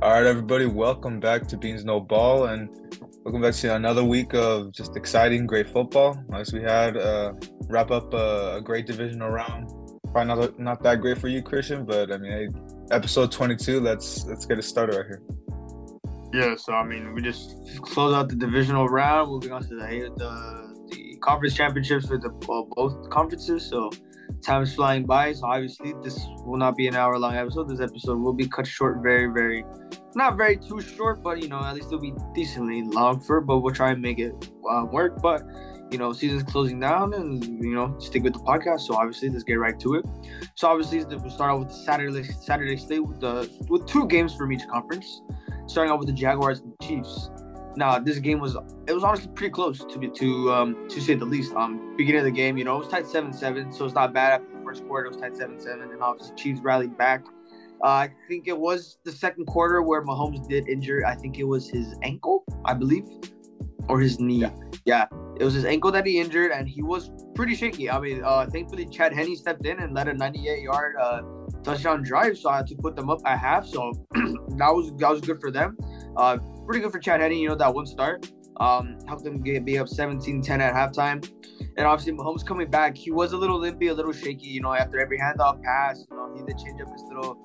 All right, everybody, welcome back to Beans No Ball, and welcome back to another week of just exciting, great football. As we had wrap up a great divisional round. Probably not that great for you, Christian, but I mean, hey, episode 22. Let's get it started right here. Yeah, so I mean, we just close out the divisional round, moving on to the conference championships for the both conferences. So time is flying by. So obviously, this will not be an hour-long episode. This episode will be cut short, very, very, not very too short, but at least it'll be decently long for. But we'll try and make it work. But season's closing down, and stick with the podcast. So obviously, let's get right to it. So obviously, we'll start out with the Saturday slate with two games from each conference. Starting off with the Jaguars and Chiefs. Now, this game was honestly pretty close to say the least. Beginning of the game, it was tied 7-7, so it's not bad. After the first quarter, it was tied 7-7, and obviously Chiefs rallied back. I think it was the second quarter where Mahomes did injure. I think it was his ankle, I believe, or his knee. Yeah, it was his ankle that he injured, and he was pretty shaky. I mean, thankfully Chad Henne stepped in and led a 98-yard touchdown drive, so I had to put them up at half. So that was good for them. Pretty good for Chad Henne, that one start. Helped them be up 17-10 at halftime. And obviously Mahomes coming back, he was a little limpy, a little shaky, after every handoff pass, he did change up his little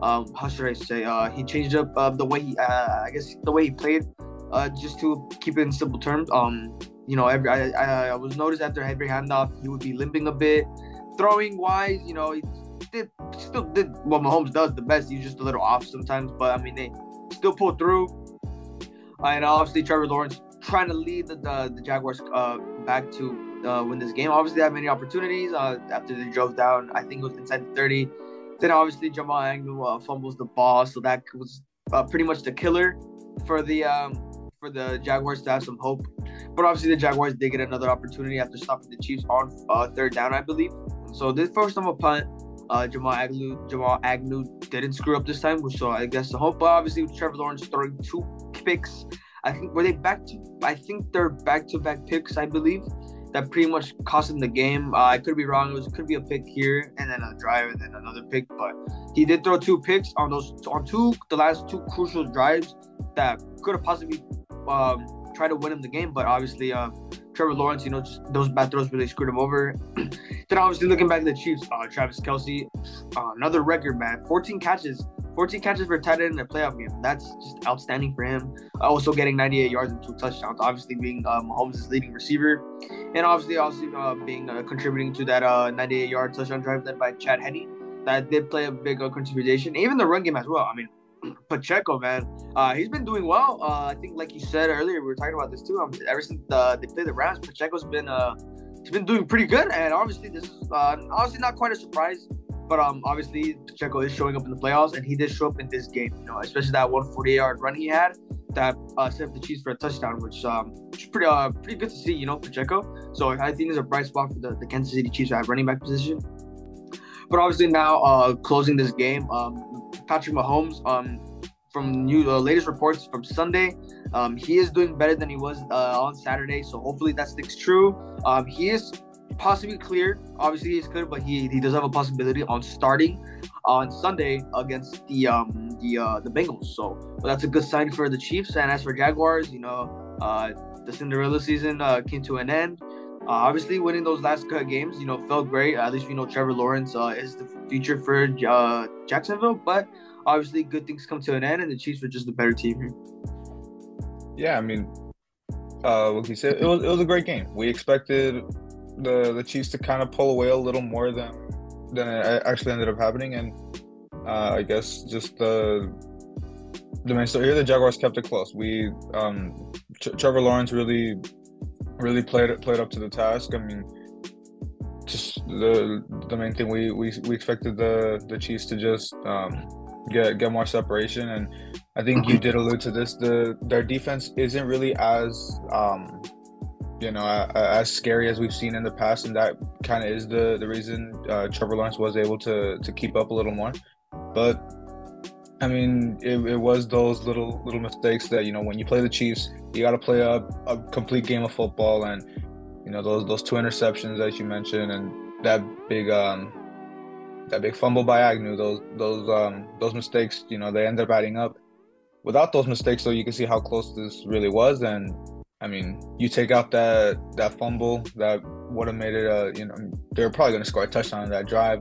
how should I say? He changed up the way he played, just to keep it in simple terms. I was noticed after every handoff he would be limping a bit. Throwing wise, he still did what Mahomes does the best. He's just a little off sometimes, but I mean they still pulled through. And obviously Trevor Lawrence trying to lead the Jaguars back to win this game. Obviously they had many opportunities after they drove down. I think it was inside the 30. Then obviously Jamal Agnew fumbles the ball, so that was pretty much the killer for the Jaguars to have some hope. But obviously the Jaguars did get another opportunity after stopping the Chiefs on third down, I believe. So this first time a punt, Jamal Agnew didn't screw up this time, so I guess the hope. But obviously with Trevor Lawrence throwing two picks, I think they're back-to-back picks, I believe, that pretty much cost him the game. I could be wrong. It could be a pick here and then a drive and then another pick, but he did throw two picks on the last two crucial drives that could have possibly tried to win him the game. But obviously, Trevor Lawrence, just those bad throws really screwed him over. Then obviously looking back at the Chiefs, Travis Kelce, another record, man, 14 catches for a tight end in a playoff game. That's just outstanding for him. Also getting 98 yards and 2 touchdowns. Obviously being Mahomes' leading receiver, and obviously also being contributing to that 98-yard touchdown drive led by Chad Henne. That did play a big contribution. Even the run game as well. I mean, Pacheco, man, he's been doing well. I think, like you said earlier, we were talking about this too. Ever since they played the Rams, Pacheco's been he's been doing pretty good. And obviously, this is obviously not quite a surprise. But obviously, Pacheco is showing up in the playoffs, and he did show up in this game. Especially that 148-yard run he had that set up the Chiefs for a touchdown, which is pretty good to see. Pacheco. So I think it's a bright spot for the Kansas City Chiefs at running back position. But obviously now closing this game, Patrick Mahomes, from latest reports from Sunday, he is doing better than he was on Saturday. So hopefully that sticks true. He is possibly cleared. Obviously he's cleared, but he does have a possibility on starting on Sunday against the Bengals. So that's a good sign for the Chiefs. And as for Jaguars, the Cinderella season came to an end. Obviously, winning those last games, felt great. At least we know Trevor Lawrence is the future for Jacksonville. But obviously, good things come to an end, and the Chiefs were just a better team here. Yeah, I mean, like you said, it was a great game. We expected the Chiefs to kind of pull away a little more than it actually ended up happening, and I guess just the main story here, the Jaguars kept it close. Trevor Lawrence really played up to the task. I mean, just the main thing we expected the Chiefs to just get more separation, and I think you did allude to this. Their defense isn't really as as scary as we've seen in the past, and that kind of is the reason Trevor Lawrence was able to keep up a little more. But I mean, it was those little mistakes that when you play the Chiefs, you got to play a complete game of football, and those 2 interceptions that you mentioned, and that big fumble by Agnew, those mistakes, they end up adding up. without those mistakes, though, you can see how close this really was. And I mean, you take out that fumble that would have made it they were probably going to score a touchdown on that drive.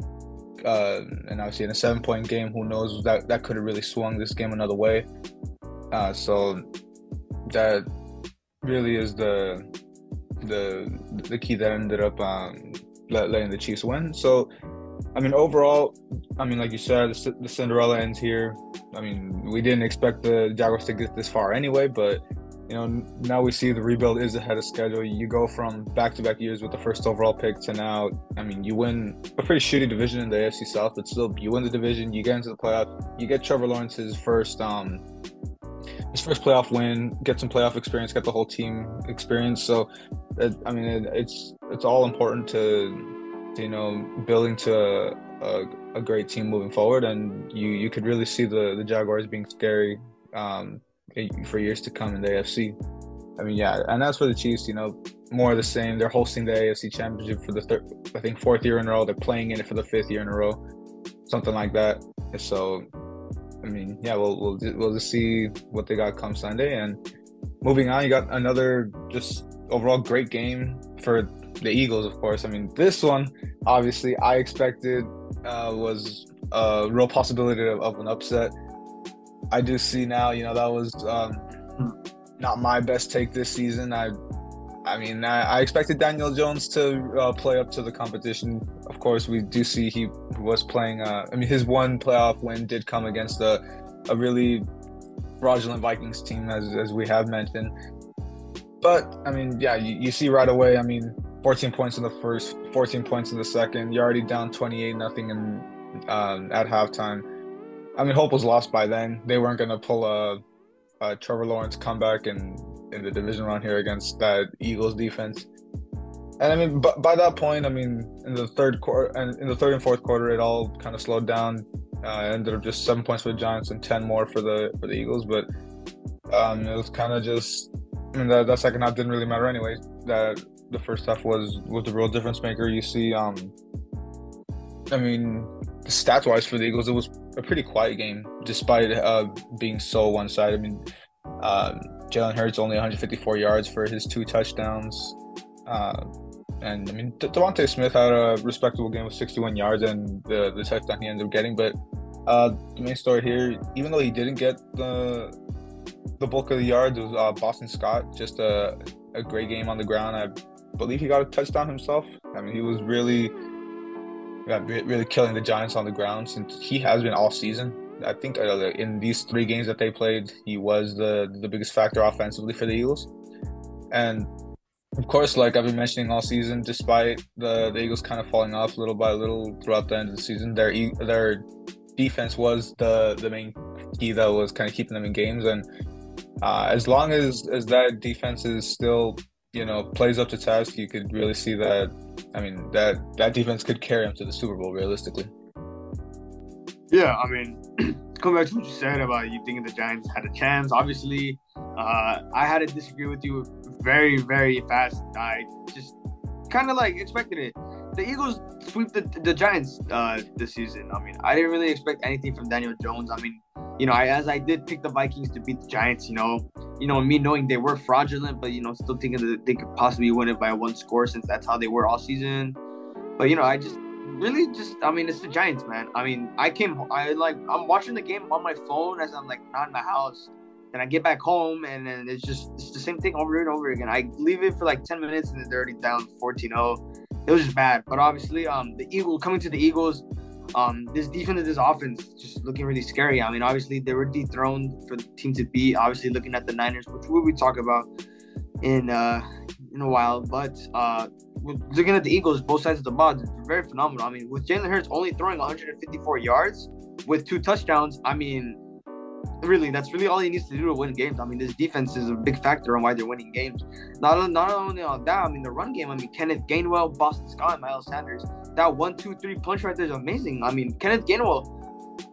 And obviously in a 7 point game, who knows, that could have really swung this game another way. So that really is the key that ended up letting the Chiefs win. So I mean, overall, I mean, like you said, the Cinderella ends here. I mean, we didn't expect the Jaguars to get this far anyway, but now we see the rebuild is ahead of schedule. You go from back-to-back years with the first overall pick to now. I mean, you win a pretty shitty division in the AFC South, but still, you win the division. You get into the playoffs. You get Trevor Lawrence's first playoff win. Get some playoff experience. Get the whole team experience. So, I mean, it's all important to building to a great team moving forward, and you could really see the Jaguars being scary for years to come in the AFC. I mean, yeah, and as for the Chiefs, more of the same. They're hosting the AFC Championship for the fourth year in a row. They're playing in it for the fifth year in a row, something like that. So, I mean, yeah, we'll just see what they got come Sunday. And moving on, you got another just overall great game for the Eagles, of course. I mean, this one, obviously, I expected was a real possibility of an upset. I do see now, that was not my best take this season. I mean, I expected Daniel Jones to play up to the competition. Of course, we do see he was playing. I mean, his one playoff win did come against a really fraudulent Vikings team, as we have mentioned. But I mean, yeah, you see right away. I mean, 14 points in the first, 14 points in the second. You're already down 28-0 at halftime. I mean, hope was lost by then. They weren't going to pull a Trevor Lawrence comeback in the division round here against that Eagles defense. And I mean, by that point, I mean, in the third and fourth quarter, it all kind of slowed down. Ended up just 7 points for the Giants and 10 more for the Eagles. But it was kind of just, I mean, that second half didn't really matter anyway. That the first half was the real difference maker. You see, I mean, stats-wise for the Eagles, it was a pretty quiet game, despite being so one-sided. I mean, Jalen Hurts only 154 yards for his 2 touchdowns. And, I mean, Devontae Smith had a respectable game with 61 yards and the touchdown he ended up getting. But the main story here, even though he didn't get the bulk of the yards, it was Boston Scott, just a great game on the ground. I believe he got a touchdown himself. I mean, he was really killing the Giants on the ground, since he has been all season. I think in these 3 games that they played, he was the biggest factor offensively for the Eagles. And of course, like I've been mentioning all season, despite the Eagles kind of falling off little by little throughout the end of the season, their defense was the main key that was kind of keeping them in games. And as long as that defense is still plays up to task, you could really see that. I mean, that defense could carry him to the Super Bowl realistically. Yeah, I mean, coming back to what you said about you thinking the Giants had a chance, obviously, I had to disagree with you very, very fast. I just kind of expected it. The Eagles sweep the Giants this season. I mean, I didn't really expect anything from Daniel Jones. I mean, I did pick the Vikings to beat the Giants, me knowing they were fraudulent, but, still thinking that they could possibly win it by 1 score, since that's how they were all season. But, I mean, it's the Giants, man. I mean, I'm watching the game on my phone as I'm not in my house. Then I get back home, and then it's the same thing over and over again. I leave it for 10 minutes, and they're already down 14-0. It was just bad. But obviously, coming to the Eagles, this defense and this offense just looking really scary. I mean, obviously, they were dethroned for the team to beat. Obviously, looking at the Niners, which we'll be talking about in a while. But looking at the Eagles, both sides of the ball, they're very phenomenal. I mean, with Jalen Hurts only throwing 154 yards with 2 touchdowns, I mean, that's really all he needs to do to win games. I mean, this defense is a big factor on why they're winning games. Not only on that, I mean, the run game. I mean, Kenneth Gainwell, Boston Scott, and Miles Sanders. That 1-2-3 punch right there is amazing. I mean, Kenneth Gainwell,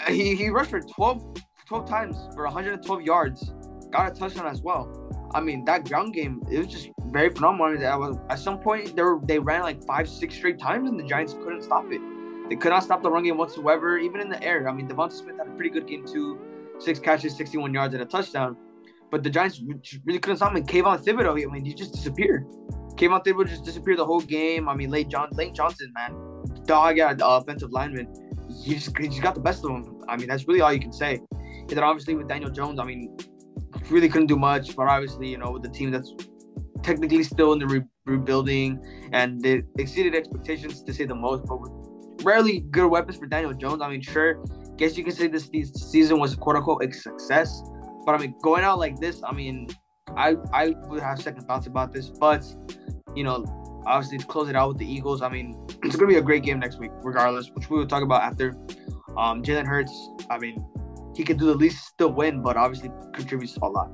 he rushed for 12 times for 112 yards. Got a touchdown as well. I mean, that ground game, it was just very phenomenal. At some point, they ran 5-6 straight times, and the Giants couldn't stop it. They could not stop the run game whatsoever, even in the air. I mean, Devonta Smith had a pretty good game too. 6 catches, 61 yards, and a touchdown. But the Giants really couldn't stop him. And Kayvon Thibodeau, I mean, he just disappeared. Kayvon Thibodeau just disappeared the whole game. I mean, Lane Johnson, man, dog out offensive lineman. He just got the best of him. I mean, that's really all you can say. And then obviously with Daniel Jones, I mean, really couldn't do much. But obviously, with the team that's technically still in the rebuilding, and they exceeded expectations to say the most. But with rarely good weapons for Daniel Jones, I mean, sure, guess you can say this season was quote unquote a success. But I mean, going out like this, I mean, I would have second thoughts about this. But obviously to close it out with the Eagles, I mean, it's gonna be a great game next week, regardless, which we will talk about after. Jalen Hurts, I mean, he could do the least still win, but obviously contributes a lot.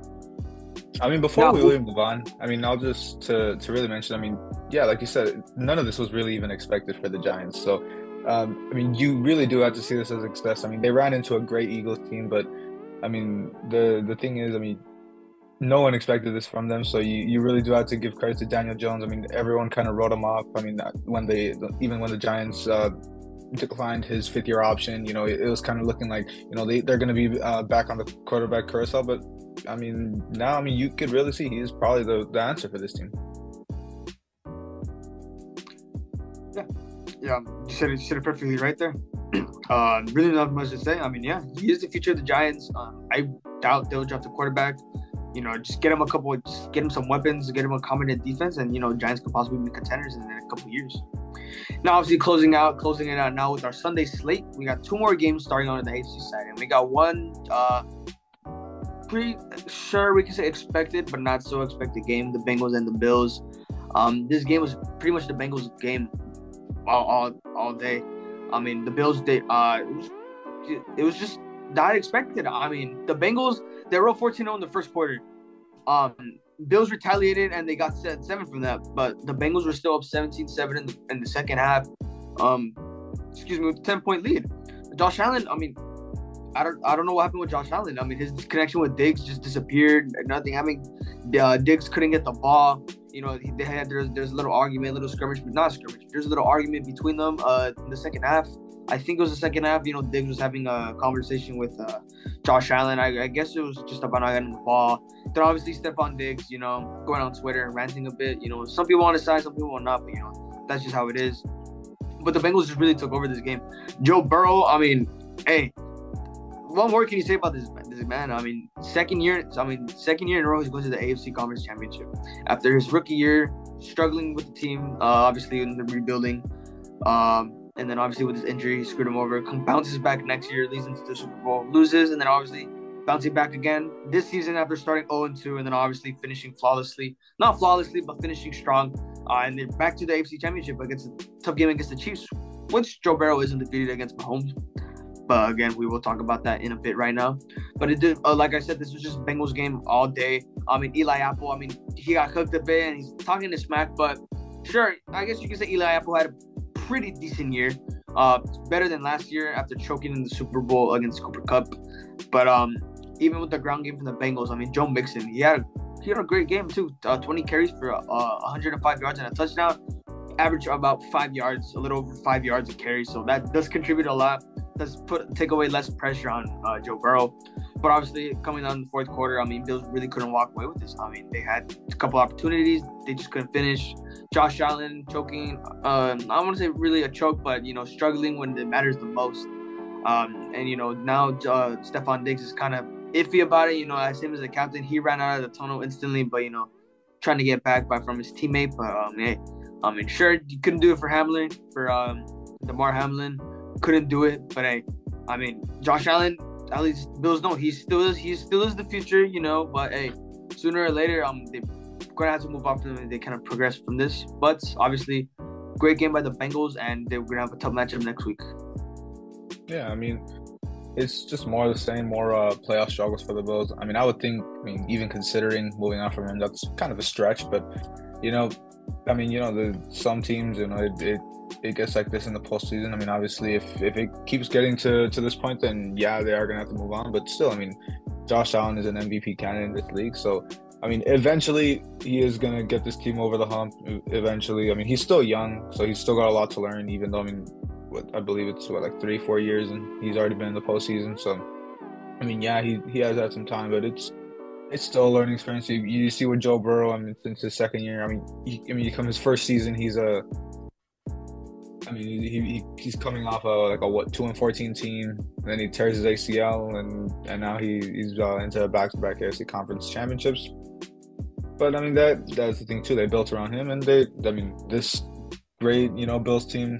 I mean, before we really move on, I mean, I'll just to really mention, I mean, yeah, like you said, none of this was really even expected for the Giants. So, I mean, you really do have to see this as a success. I mean, they ran into a great Eagles team, but I mean, the thing is, I mean, no one expected this from them. So you really do have to give credit to Daniel Jones. I mean, everyone kind of wrote him off. I mean, when the Giants declined his fifth-year option, it was kind of looking like, they're going to be back on the quarterback carousel. But I mean, now, I mean, you could really see he's probably the answer for this team. Yeah, you said it perfectly right there. Really not much to say. I mean, yeah, he is the future of the Giants. I doubt they'll draft a quarterback. Just get him some weapons, get him a competent defense, and Giants could possibly be contenders in the next couple of years. Now, obviously, closing it out now with our Sunday slate. We got 2 more games starting on the AFC side, and we got one pretty sure we can say expected, but not so expected game: the Bengals and the Bills. This game was pretty much the Bengals' game all day. I mean, the Bills, it was just not expected. I mean, the Bengals, they were 14-0 in the first quarter. Bills retaliated and they got 7 from that, but the Bengals were still up 17-7 in the second half. With a 10-point lead. Josh Allen, I mean, I don't know what happened with Josh Allen. I mean, his connection with Diggs just disappeared. Nothing. I mean, Diggs couldn't get the ball. There's a little argument, a little skirmish, but not skirmish. There's a little argument between them in the second half. I think it was the second half. Diggs was having a conversation with Josh Allen. I guess it was just about not getting the ball. Then obviously Stephon Diggs, going on Twitter, ranting a bit. Some people want to side, some people want not, but that's just how it is. But the Bengals just really took over this game. Joe Burrow, I mean, hey, what more can you say about this man? I mean, second year in a row he's going to the AFC Conference Championship after his rookie year, struggling with the team, obviously in the rebuilding, and then obviously with his injury, he screwed him over. Bounces back next year, leads into the Super Bowl, loses, and then obviously bouncing back again this season after starting 0-2, and then obviously finishing not flawlessly, but finishing strong, and then back to the AFC Championship against a tough game against the Chiefs, which Joe Burrow isn't defeated against Mahomes. But again, we will talk about that in a bit right now. But it did, like I said, this was just Bengals game all day. I mean, Eli Apple, I mean, he got cooked a bit and he's talking to smack. But sure, I guess you can say Eli Apple had a pretty decent year. Better than last year after choking in the Super Bowl against Cooper Kupp. But even with the ground game from the Bengals, I mean, Joe Mixon, he had a great game too. 20 carries for 105 yards and a touchdown. Average about 5 yards, a little over 5 yards of carry. So that does contribute a lot. Does take away less pressure on Joe Burrow. But obviously, coming down in the fourth quarter, I mean, Bills really couldn't walk away with this. I mean, they had a couple opportunities. They just couldn't finish. Josh Allen choking. I don't want to say really a choke, but, struggling when it matters the most. And, now Stephon Diggs is kind of iffy about it. As him as a captain, he ran out of the tunnel instantly, but, trying to get back from his teammate. But, hey, I mean, sure, you couldn't do it for Damar Hamlin. Couldn't do it, but hey, I mean, Josh Allen, at least Bills know he still is the future, but hey, sooner or later, they're gonna have to move on from them and they kind of progress from this. But obviously, great game by the Bengals, and they're gonna have a tough matchup next week. Yeah, I mean, it's just more of the same, more playoff struggles for the Bills. I mean, I would think, even considering moving on from him, that's kind of a stretch, but some teams, it gets like this in the postseason. I mean, obviously, if it keeps getting to this point, then yeah, they are gonna have to move on. But still, I mean, Josh Allen is an MVP candidate in this league, so I mean, eventually he is gonna get this team over the hump. Eventually, I mean, he's still young, so he's still got a lot to learn. Even though, I believe it's like 3-4 years, and he's already been in the postseason. So I mean, yeah, he has had some time, but it's still a learning experience. You see with Joe Burrow, I mean, since his second year, I mean, come his first season, I mean, he's coming off like a what 2-14 team, and then he tears his ACL, and now he's into back-to-back AFC Conference championships. But I mean, that's the thing too. They built around him, and I mean, this great, Bills team.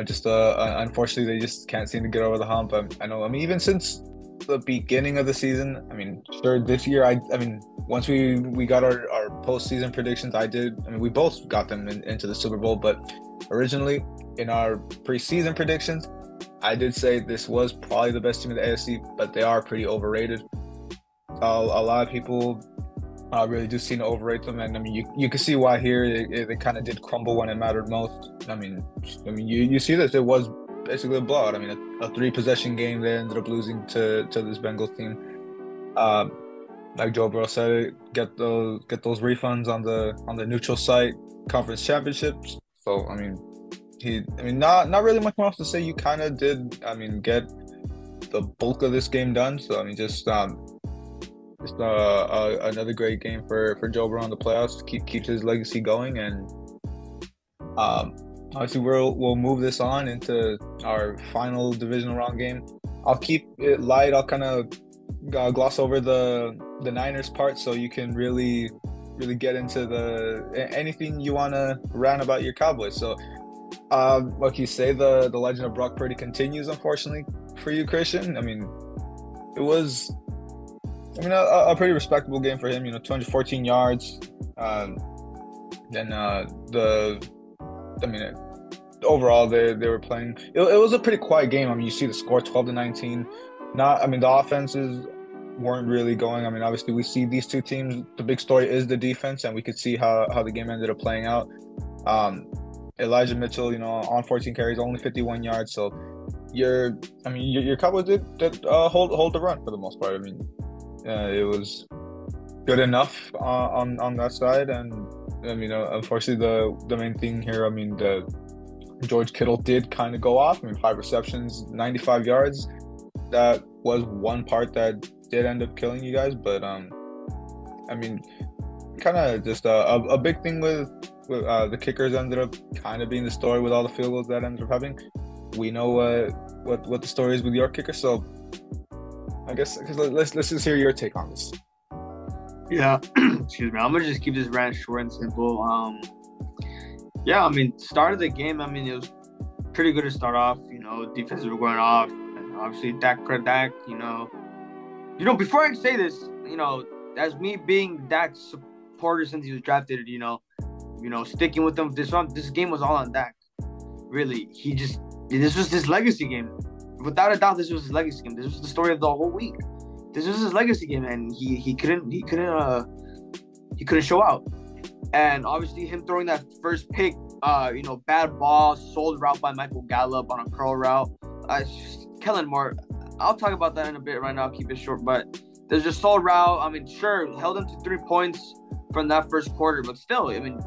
Just unfortunately, they just can't seem to get over the hump. I know. I mean, even since the beginning of the season, I mean, sure, this year, I mean, once we got our postseason predictions, I did. I mean, we both got them into the Super Bowl, but originally in our preseason predictions, I did say this was probably the best team in the AFC, but they are pretty overrated. A lot of people really do seem to overrate them, and I mean, you can see why here they kind of did crumble when it mattered most. You see this. It was basically a blowout. I mean, a three possession game. They ended up losing to this Bengals team. Like Joe Burrow said, get those refunds on the neutral site conference championships. So not really much more else to say. You kind of did. I mean, get the bulk of this game done. So I mean, just another great game for Joe Burrow in the playoffs. Keeps his legacy going, and obviously we'll move this on into our final divisional round game. I'll keep it light. I'll kind of gloss over the Niners part, so you can really get into anything you want to rant about your Cowboys. So, like you say, the legend of Brock Purdy continues, unfortunately for you, Christian. I mean, it was. I mean, a pretty respectable game for him. 214 yards. Overall they were playing. It was a pretty quiet game. I mean, you see the score 12-19. The offenses weren't really going. I mean, obviously we see these two teams. The big story is the defense, and we could see how the game ended up playing out. Elijah Mitchell, on 14 carries, only 51 yards. So your Cowboys did hold the run for the most part. I mean. It was good enough on that side, and I mean, unfortunately, the main thing here, I mean, the George Kittle did kind of go off. I mean, 5 receptions, 95 yards. That was one part that did end up killing you guys, but I mean, kind of just a big thing with the kickers ended up kind of being the story with all the field goals that ended up having. We know what the story is with your kicker, so. I guess let's just hear your take on this. Yeah, excuse me. I'm gonna just keep this rant short and simple. I mean, start of the game. I mean, it was pretty good to start off. Defenses were going off, and obviously Dak. Before I say this, as me being Dak's supporter since he was drafted, sticking with them. This game was all on Dak. Really, this was his legacy game. Without a doubt, this was his legacy game. This was the story of the whole week. This was his legacy game, and he couldn't show out. And obviously, him throwing that first pick, bad ball, sold route by Michael Gallup on a curl route. Kellen Moore, I'll talk about that in a bit. Right now, I'll keep it short. But there's just sold route. I mean, sure, held him to 3 points from that first quarter, but still, I mean,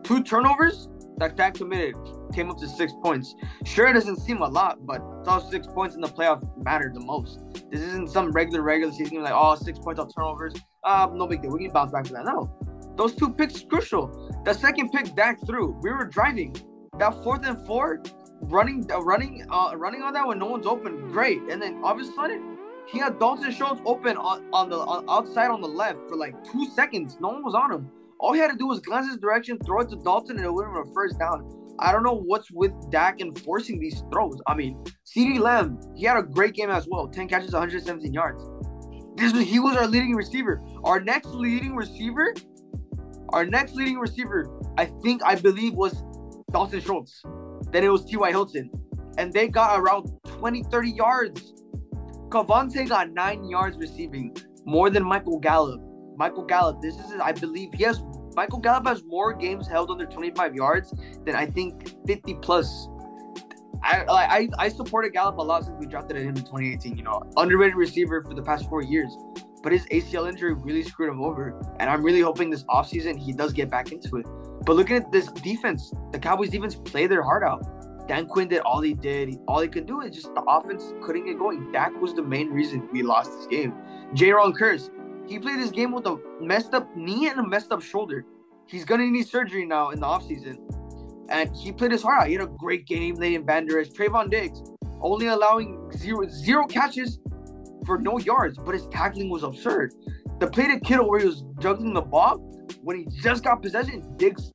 2 turnovers that Dak committed came up to 6 points. Sure, it doesn't seem a lot, but those 6 points in the playoff mattered the most. This isn't some regular season game like, 6 points off turnovers. No big deal. We can bounce back from that. No. Those 2 picks crucial. The second pick Dak threw, we were driving. That 4th and 4, running on that when no one's open, great. And then all of a sudden, he had Dalton Schultz open on the outside on the left for like 2 seconds. No one was on him. All he had to do was glance his direction, throw it to Dalton, and it would have been a first down. I don't know what's with Dak enforcing these throws. I mean, CeeDee Lamb, he had a great game as well. 10 catches, 117 yards. He was our leading receiver. Our next leading receiver, I believe, was Dalton Schultz. Then it was T.Y. Hilton. And they got around 20, 30 yards. Cavante got 9 yards receiving, more than Michael Gallup. Michael Gallup has more games held under 25 yards than I think 50 plus. I supported Gallup a lot since we drafted him in 2018. Underrated receiver for the past 4 years, but his ACL injury really screwed him over. And I'm really hoping this offseason he does get back into it. But looking at this defense, the Cowboys defense play their heart out. Dan Quinn did all he did. All he could do is just the offense couldn't get going. Dak was the main reason we lost this game. Jaron Kearse, he played this game with a messed up knee and a messed up shoulder. He's going to need surgery now in the offseason. And he played his heart out. He had a great game, Leighton Vander Esch. Trayvon Diggs, only allowing zero catches for no yards, but his tackling was absurd. The play to Kittle where he was juggling the ball, when he just got possession, Diggs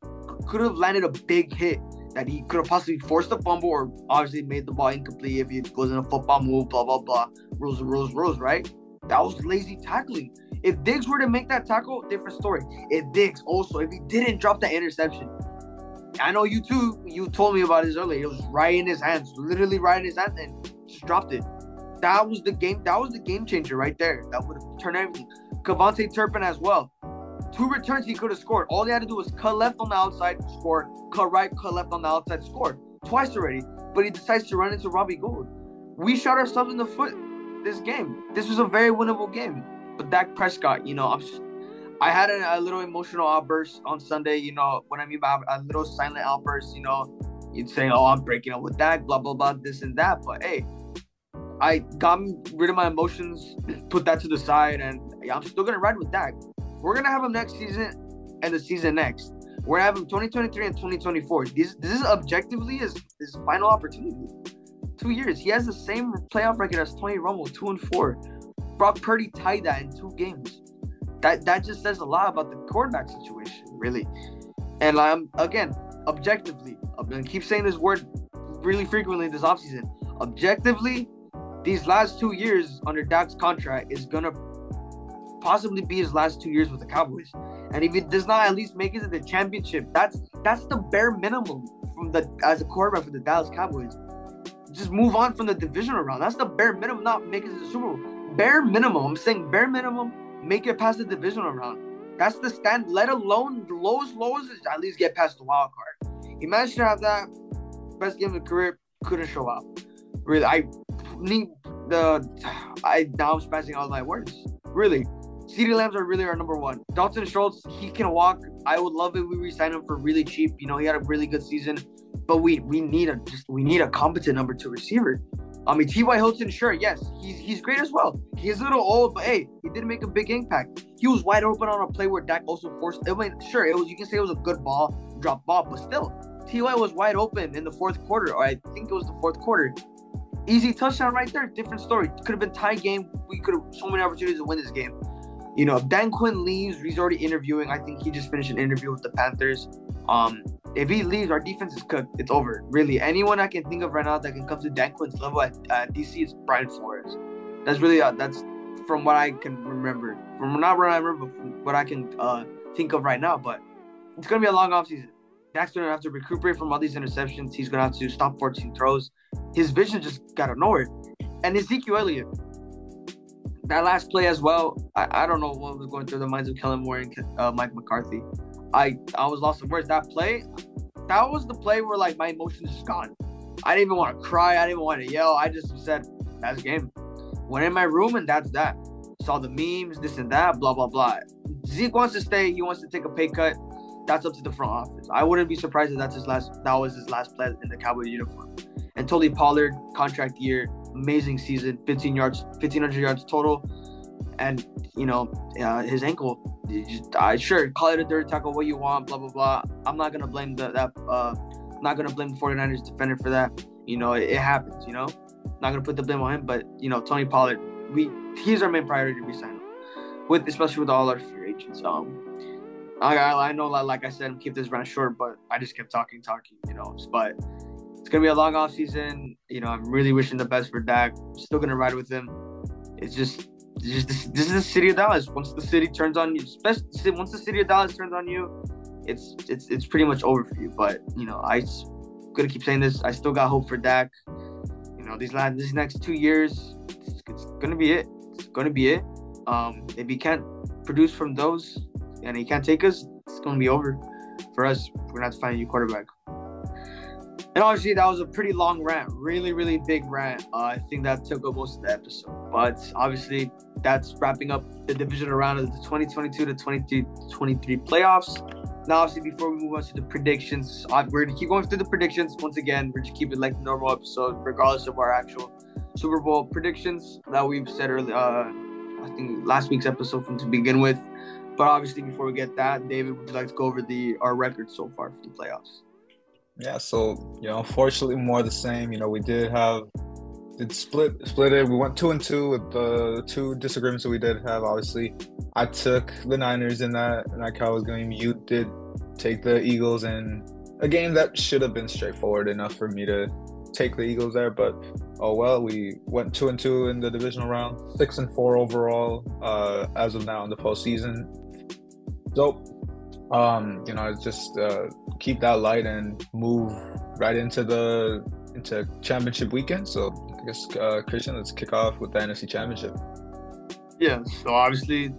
could have landed a big hit that he could have possibly forced a fumble or obviously made the ball incomplete if it wasn't a football move, blah, blah, blah. Rules, right? That was lazy tackling. If Diggs were to make that tackle, different story. If he didn't drop that interception, I know you too, you told me about this earlier. It was right in his hands, literally right in his hands, and just dropped it. That was the game changer right there. That would have turned everything. Kevontae Turpin as well. 2 returns he could have scored. All he had to do was cut left on the outside, score. Cut right, cut left on the outside, score. Twice already. But he decides to run into Robbie Gould. We shot ourselves in the foot this game. This was a very winnable game. But Dak Prescott, I had a little emotional outburst on Sunday. What I mean by a little silent outburst, you'd say, oh, I'm breaking up with Dak, blah, blah, blah, this and that. But, hey, I got rid of my emotions, put that to the side, and I'm still going to ride with Dak. We're going to have him next season and the season next. We're going to have him 2023 and 2024. This is objectively his final opportunity. 2 years. He has the same playoff record as Tony Romo, 2-4. Brock Purdy tied that in 2 games. That just says a lot about the quarterback situation, really. And again, objectively, I'm going to keep saying this word really frequently this offseason. Objectively, these last 2 years under Dak's contract is going to possibly be his last 2 years with the Cowboys. And if he does not at least make it to the championship, that's the bare minimum as a quarterback for the Dallas Cowboys. Just move on from the divisional round. That's the bare minimum, not make it to the Super Bowl. Bare minimum. I'm saying bare minimum, make it past the divisional round. That's the stand. Let alone the lowest is at least get past the wild card. He managed to have that best game of the career, couldn't show up. Really, now I'm spazzing out my words. Really, CeeDee Lambs are really our number one. Dalton Schultz, he can walk. I would love it if we re-sign him for really cheap. He had a really good season, but we need a competent number 2 receiver. I mean, T.Y. Hilton, sure, yes, he's great as well. He's a little old, but hey, he didn't make a big impact. He was wide open on a play where Dak also forced. I mean, sure, you can say it was a good drop ball, but still, T.Y. was wide open in the 4th quarter, or I think it was the 4th quarter. Easy touchdown right there. Different story. Could have been tie game. We could have so many opportunities to win this game. If Dan Quinn leaves, he's already interviewing. I think he just finished an interview with the Panthers. If he leaves, our defense is cooked. It's over. Really, anyone I can think of right now that can come to Dan Quinn's level at DC is Brian Flores. That's really that's from what I can remember. From not what I remember, but what I can think of right now. But it's gonna be a long offseason. Dak's gonna have to recuperate from all these interceptions. He's gonna have to stop 14 throws. His vision just got out of nowhere. And Ezekiel Elliott, that last play as well, I don't know what was going through the minds of Kellen Moore and Mike McCarthy. I was lost in words. That was the play where my emotions just gone. I didn't even want to cry. I didn't even want to yell. I just said, that's game. Went in my room and that's that. Saw the memes, this and that, blah, blah, blah. Zeke wants to stay. He wants to take a pay cut. That's up to the front office. I wouldn't be surprised if that was his last play in the Cowboys uniform. And Tony Pollard, contract year, amazing season, 1,500 yards total. And, his ankle, sure, call it a dirty tackle, what you want, blah, blah, blah. I'm not going to blame the 49ers defender for that. It happens, Not going to put the blame on him, but, Tony Pollard, he's our main priority to re-sign him, especially with all our free agents. I know, like I said, keep this round short, but I just kept talking, but it's going to be a long off season. I'm really wishing the best for Dak. I'm still going to ride with him. This is the city of Dallas. Once the city turns on you, once the city of Dallas turns on you, it's pretty much over for you. But, I'm going to keep saying this. I still got hope for Dak. These next 2 years, it's going to be it. It's going to be it. If he can't produce from those and he can't take us, it's going to be over for us. We're going to have to find a new quarterback. And obviously, that was a pretty long rant. Really, really big rant. I think that took up most of the episode. But obviously, that's wrapping up the divisional round of the 2022 to 2023 playoffs. Now, obviously, before we move on to the predictions, we're going to keep going through the predictions. Once again, we're just keep it like a normal episode, regardless of our actual Super Bowl predictions that we've said earlier. I think last week's episode from to begin with. But obviously, before we get that, David, would you like to go over our record so far for the playoffs? Yeah, so unfortunately, more the same. We did split it. We went 2-2 with the two disagreements that we did have. Obviously, I took the Niners in that Cowboys game. You did take the Eagles in a game that should have been straightforward enough for me to take the Eagles there, but oh well. We went 2-2 in the divisional round, 6-4 overall as of now in the postseason. So just keep that light and move right into championship weekend. So I guess Christian, let's kick off with the NFC Championship. Yeah, so obviously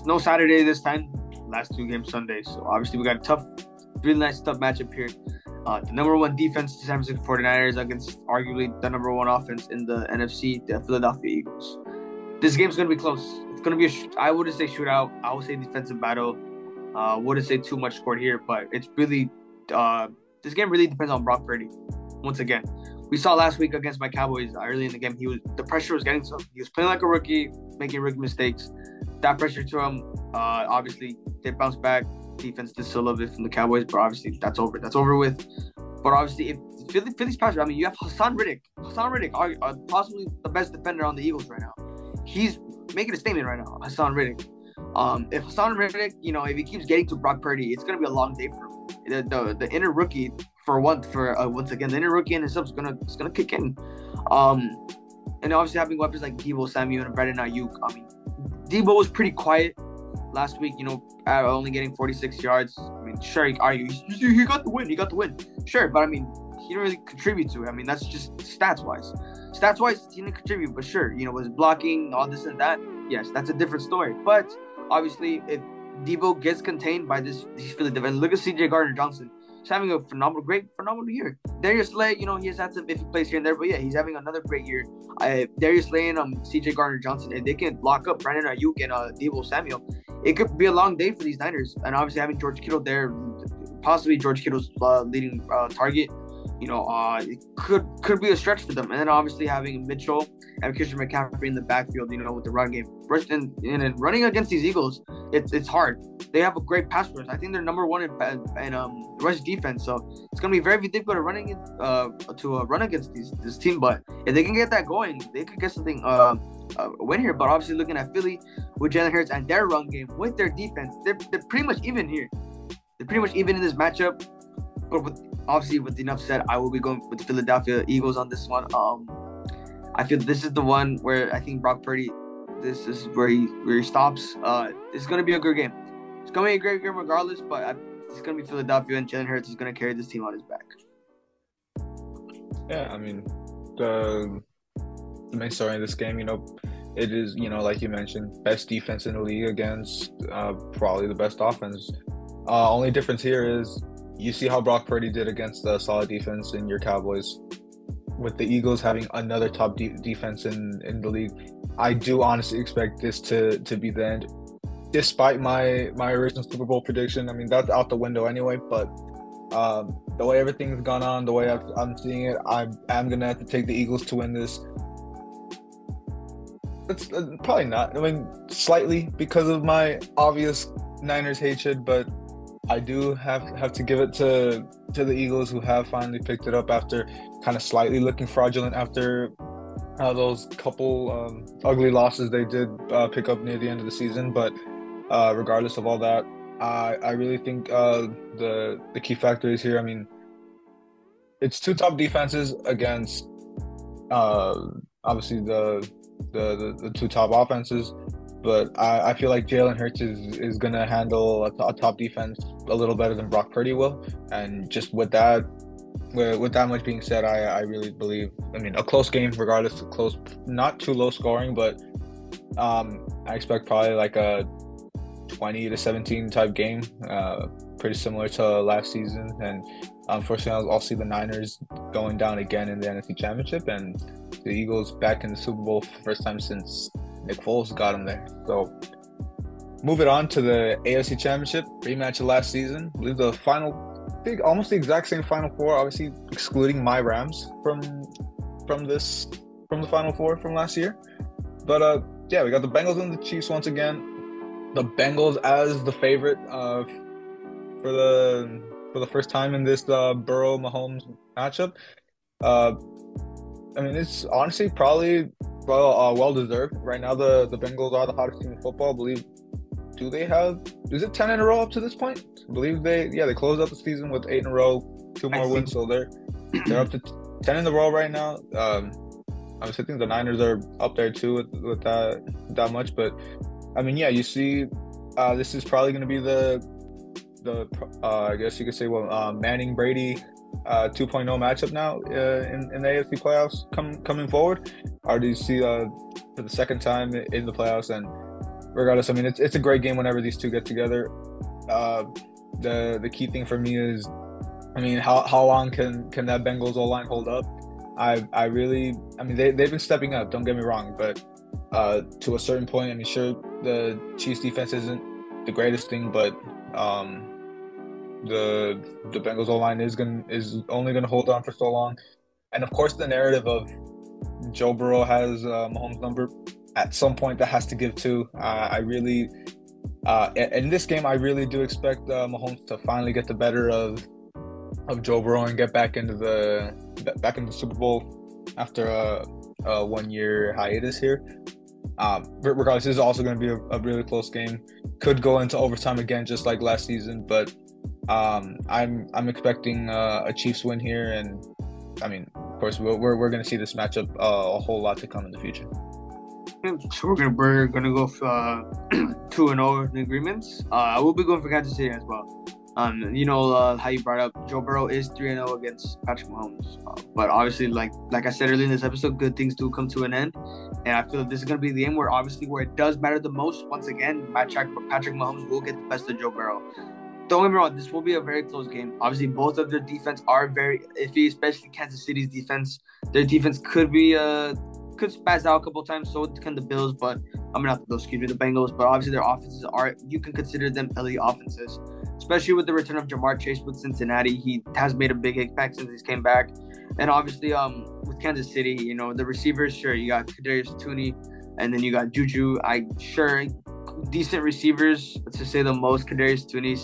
no Saturday this time. Last two games Sunday. So obviously we got a really nice tough matchup here. The number one defense, the San Francisco 49ers, against arguably the number one offense in the NFC, the Philadelphia Eagles. This game's going to be close. It's going to be I wouldn't say shootout. I would say defensive battle. Wouldn't say too much scored here, but it's really this game really depends on Brock Purdy. Once again, we saw last week against my Cowboys early in the game. The pressure was getting to him. He was playing like a rookie, making rookie mistakes. That pressure to him, obviously, they bounced back. Defense did still a little bit from the Cowboys, but obviously that's over. That's over with. But obviously, if Philly's pressure, you have Hassan Riddick. Hassan Riddick, possibly the best defender on the Eagles right now. He's making a statement right now. Hassan Riddick. If Hassan Riddick, if he keeps getting to Brock Purdy, it's gonna be a long day for him. The inner rookie once again, the inner rookie in himself is gonna kick in. And obviously having weapons like Deebo Samuel and Brandon Ayuk. Deebo was pretty quiet last week, only getting 46 yards. Sure, he got the win. He got the win. Sure, but he didn't really contribute to it. That's just stats-wise. Stats-wise, he didn't contribute, but sure, was blocking, all this and that. Yes, that's a different story. But obviously, if Deebo gets contained by these Philadelphia, and look at C.J. Gardner-Johnson. He's having a phenomenal year. Darius Slay, he has had some iffy plays here and there, but yeah, he's having another great year. Darius Slay and C.J. Gardner-Johnson, if they can lock up Brandon Ayuk and Deebo Samuel, it could be a long day for these Niners. And obviously having George Kittle there, possibly George Kittle's leading target, it could be a stretch for them. And then obviously having Mitchell and Christian McCaffrey in the backfield, with the run game. And running against these Eagles, it's hard. They have a great pass rush. I think they're number one in rush defense. So it's gonna be very difficult to run against this team. But if they can get that going, they could get something win here. But obviously looking at Philly with Jalen Hurts and their run game with their defense, they're pretty much even here. They're pretty much even in this matchup. But with enough said, I will be going with the Philadelphia Eagles on this one. I feel this is the one where I think Brock Purdy, this is where he stops. It's going to be a good game. It's going to be a great game regardless, but it's going to be Philadelphia, and Jalen Hurts is going to carry this team on his back. Yeah, the main story in this game, it is, like you mentioned, best defense in the league against probably the best offense. Only difference here is you see how Brock Purdy did against the solid defense in your Cowboys. With the Eagles having another top defense in the league, I do honestly expect this to be the end. Despite my original Super Bowl prediction, that's out the window anyway. But the way everything's gone on, the way I'm seeing it, I'm gonna have to take the Eagles to win this. It's probably not. Slightly because of my obvious Niners hatred, but I do have to give it to the Eagles, who have finally picked it up after kind of slightly looking fraudulent after those couple ugly losses they did pick up near the end of the season. But regardless of all that, I really think the key factor is here. It's two top defenses against obviously the two top offenses. But I feel like Jalen Hurts is going to handle a top defense a little better than Brock Purdy will. And just with that much being said, I really believe, a close game, regardless of close, not too low scoring, but I expect probably like a 20-17 type game, pretty similar to last season. And unfortunately, I'll see the Niners going down again in the NFC Championship, and the Eagles back in the Super Bowl for the first time since Nick Foles got him there. So move it on to the AFC Championship rematch of last season. I believe the final, I think almost the exact same Final Four, obviously excluding my Rams from this from the Final Four from last year. But yeah, we got the Bengals and the Chiefs once again. The Bengals as the favorite for the first time in this Burrow Mahomes matchup. Uh, I mean, it's honestly probably well deserved. Right now, the Bengals are the hottest team in football. I believe. Do they have? Is it 10 in a row up to this point? I believe they closed out the season with 8 in a row, 2 more wins, so they're up to 10 in a row right now. Obviously, I think the Niners are up there too with that much. But I mean, yeah, you see, this is probably going to be the I guess you could say, Manning Brady 2.0 matchup now in the AFC playoffs coming forward. Or do you see for the second time in the playoffs? And regardless, I mean, it's a great game whenever these two get together. The key thing for me is, I mean, how long can that Bengals O-line hold up? I mean, they've been stepping up, don't get me wrong, but to a certain point, I mean, sure, the Chiefs defense isn't the greatest thing, but the Bengals O-line is only gonna hold on for so long. And of course, the narrative of Joe Burrow has Mahomes' number. At some point, that has to give too. In this game, I really do expect Mahomes to finally get the better of Joe Burrow and get back into the Super Bowl after a 1 year hiatus here. Regardless, this is also going to be a really close game. Could go into overtime again, just like last season. But I'm expecting a Chiefs win here, and I mean, of course, we're going to see this matchup a whole lot to come in the future. So we're gonna go 2-0 in agreements. I will be going for Kansas City as well. You know how you brought up Joe Burrow is 3-0 against Patrick Mahomes, but obviously, like I said earlier in this episode, good things do come to an end, and I feel like this is gonna be the game where it does matter the most. Once again, Patrick Mahomes will get the best of Joe Burrow. Don't get me wrong, this will be a very close game. Obviously, both of their defense are very iffy, especially Kansas City's defense. Their defense could spaz out a couple of times, so can the Bills, but the Bengals. But obviously their offenses you can consider them elite offenses, especially with the return of Jamar Chase with Cincinnati. He has made a big impact since he's came back. And obviously with Kansas City, you know, the receivers, sure, you got Kadarius Toney, and then you got Juju. Decent receivers, to say the most. Kadarius Toney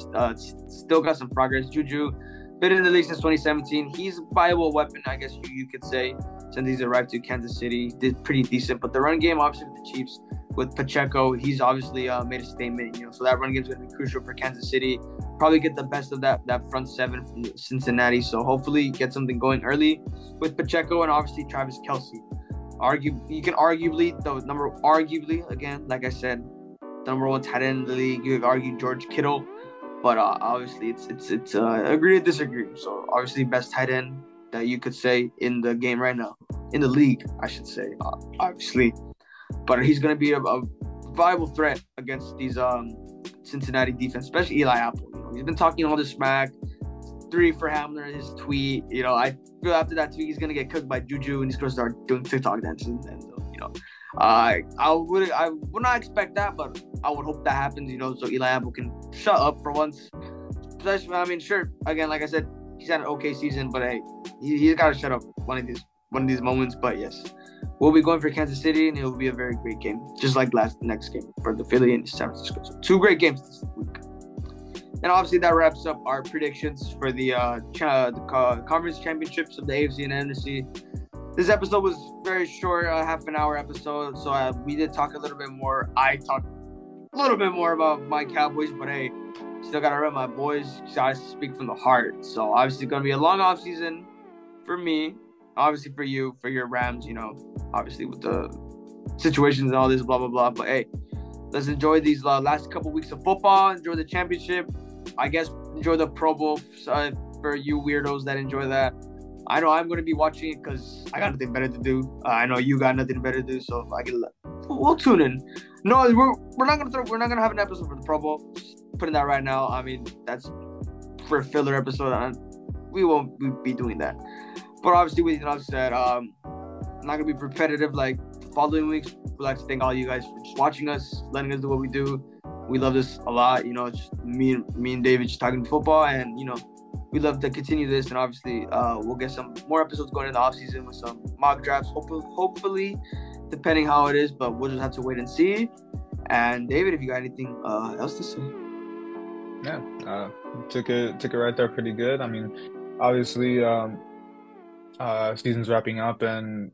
still got some progress. Juju, been in the league since 2017. He's a viable weapon, I guess you could say, since he's arrived to Kansas City. Did pretty decent. But the run game, obviously, with the Chiefs, with Pacheco, he's obviously made a statement, you know, so that run game is going to be crucial for Kansas City. Probably get the best of that front seven from Cincinnati. So hopefully get something going early with Pacheco and obviously Travis Kelce. Again, like I said, the number one tight end in the league. You could argue George Kittle. But obviously, it's agree to disagree. So obviously, best tight end that you could say in the game right now, in the league, I should say, obviously. But he's going to be a viable threat against these Cincinnati defense, especially Eli Apple. You know, he's been talking all this smack. 3 for Hamler, his tweet. You know, I feel after that tweet, he's going to get cooked by Juju, and he's going to start doing TikTok dances. And you know, I would not expect that, but I would hope that happens, you know, so Eli Apple can shut up for once. Especially, I mean, sure, again, like I said, he's had an okay season, but hey, he's got to shut up one of these moments. But yes, we'll be going for Kansas City, and it will be a very great game, just like next game for the Philly and San Francisco. So 2 great games this week. And obviously, that wraps up our predictions for the conference championships of the AFC and NFC. This episode was very short, half an hour episode, so we did talk a little bit more. I talked a little bit more about my Cowboys, but hey, still got to rep my boys. Got to speak from the heart. So obviously, going to be a long off season for me. Obviously, for you, for your Rams, you know, obviously with the situations and all this, blah, blah, blah. But hey, let's enjoy these last couple weeks of football. Enjoy the championship. I guess enjoy the Pro Bowl for you weirdos that enjoy that. I know I'm going to be watching it because I got nothing better to do. I know you got nothing better to do, so we'll tune in. No, we're not gonna have an episode for the Pro Bowl. Just putting that right now. I mean, that's for a filler episode. We won't be doing that. But obviously, with that said, I'm not gonna be repetitive like the following weeks. We'd like to thank all you guys for just watching us, letting us do what we do. we love this a lot. It's me and David just talking football, and we love to continue this. And obviously, we'll get some more episodes going in the off season with some mock drafts. Hopefully, depending how it is, but we'll just have to wait and see. And David, if you got anything else to say? Yeah, took it right there pretty good. I mean, obviously, season's wrapping up, and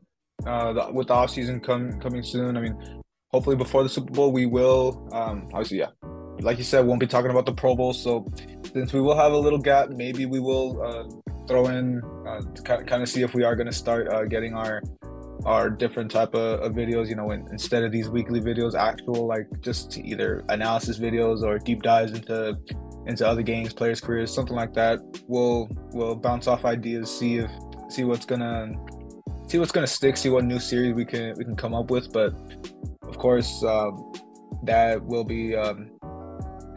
with the off season coming soon. I mean, hopefully before the Super Bowl, we will. Obviously, yeah, like you said, won't be talking about the Pro Bowl. So since we will have a little gap, maybe we will throw in to kind of see if we are going to start getting our different type of videos. Instead of these weekly videos, actual like just either analysis videos or deep dives into other games, players' careers, something like that. We'll bounce off ideas, see what's gonna stick, see what new series we can come up with. But of course, that will be in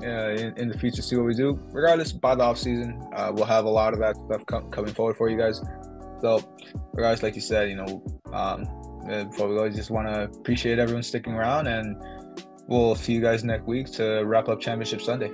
the future. See what we do. Regardless, by the off season, we'll have a lot of that stuff coming forward for you guys. So, regardless, like you said, before we go, I just want to appreciate everyone sticking around, and we'll see you guys next week to wrap up Championship Sunday.